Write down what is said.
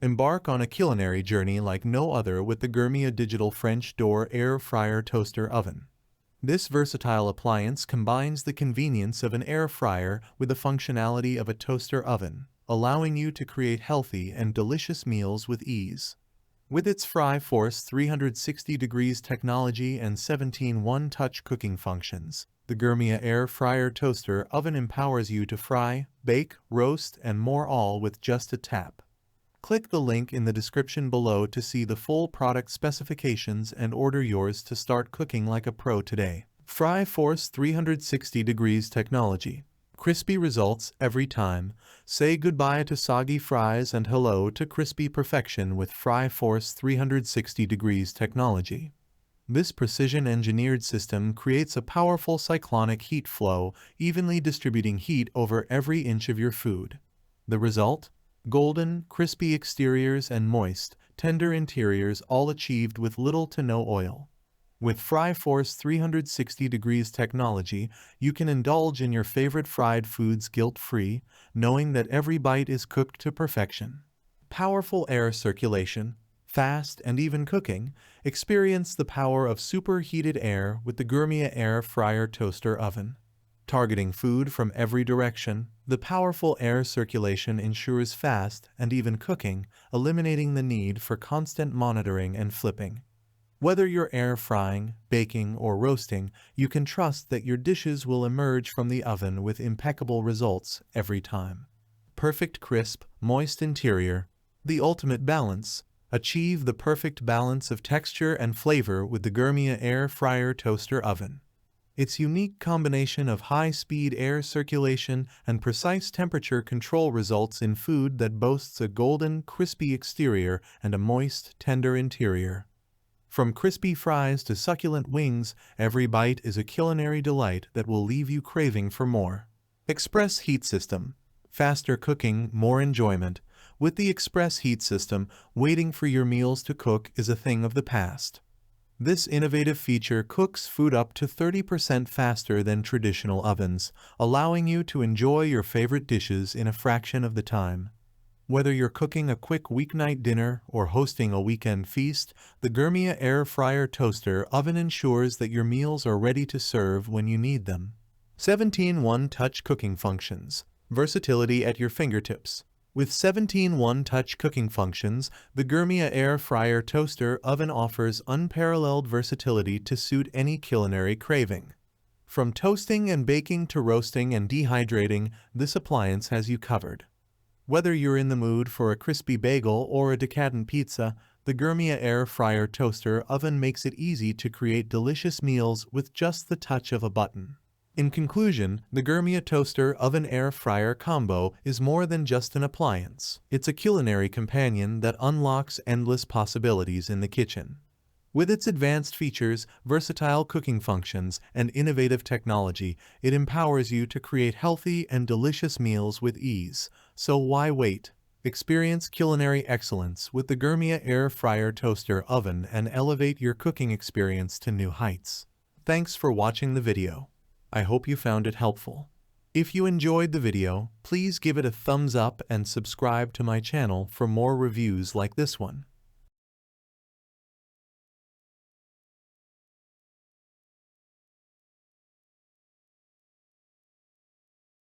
Embark on a culinary journey like no other with the Gourmia Digital French Door Air Fryer Toaster Oven. This versatile appliance combines the convenience of an air fryer with the functionality of a toaster oven, allowing you to create healthy and delicious meals with ease. With its Fry Force 360 degrees technology and 17 one-touch cooking functions, the Gourmia Air Fryer Toaster Oven empowers you to fry, bake, roast, and more all with just a tap. Click the link in the description below to see the full product specifications and order yours to start cooking like a pro today. Fry Force 360 degrees technology. Crispy results every time. Say goodbye to soggy fries and hello to crispy perfection with Fry Force 360 degrees technology. This precision-engineered system creates a powerful cyclonic heat flow, evenly distributing heat over every inch of your food. The result? Golden, crispy exteriors and moist, tender interiors, all achieved with little to no oil. With Fry Force 360 degrees technology, you can indulge in your favorite fried foods guilt-free, knowing that every bite is cooked to perfection. Powerful air circulation, fast and even cooking. Experience the power of superheated air with the Gourmia Air Fryer Toaster Oven. Targeting food from every direction, the powerful air circulation ensures fast and even cooking, eliminating the need for constant monitoring and flipping. Whether you're air frying, baking, or roasting, you can trust that your dishes will emerge from the oven with impeccable results every time. Perfect crisp, moist interior. The ultimate balance. Achieve the perfect balance of texture and flavor with the Gourmia Air Fryer Toaster Oven. Its unique combination of high-speed air circulation and precise temperature control results in food that boasts a golden, crispy exterior and a moist, tender interior. From crispy fries to succulent wings, every bite is a culinary delight that will leave you craving for more. Express Heat System. Faster cooking, more enjoyment. With the Express Heat System, waiting for your meals to cook is a thing of the past. This innovative feature cooks food up to 30% faster than traditional ovens, allowing you to enjoy your favorite dishes in a fraction of the time. Whether you're cooking a quick weeknight dinner or hosting a weekend feast, the Gourmia Air Fryer Toaster Oven ensures that your meals are ready to serve when you need them. 17 one-touch cooking functions. Versatility at your fingertips. With 17 one-touch cooking functions, the Gourmia Air Fryer Toaster Oven offers unparalleled versatility to suit any culinary craving. From toasting and baking to roasting and dehydrating, this appliance has you covered. Whether you're in the mood for a crispy bagel or a decadent pizza, the Gourmia Air Fryer Toaster Oven makes it easy to create delicious meals with just the touch of a button. In conclusion, the Gourmia Toaster Oven Air Fryer combo is more than just an appliance. It's a culinary companion that unlocks endless possibilities in the kitchen. With its advanced features, versatile cooking functions, and innovative technology, it empowers you to create healthy and delicious meals with ease. So why wait? Experience culinary excellence with the Gourmia Air Fryer Toaster Oven and elevate your cooking experience to new heights. Thanks for watching the video. I hope you found it helpful. If you enjoyed the video, please give it a thumbs up and subscribe to my channel for more reviews like this one.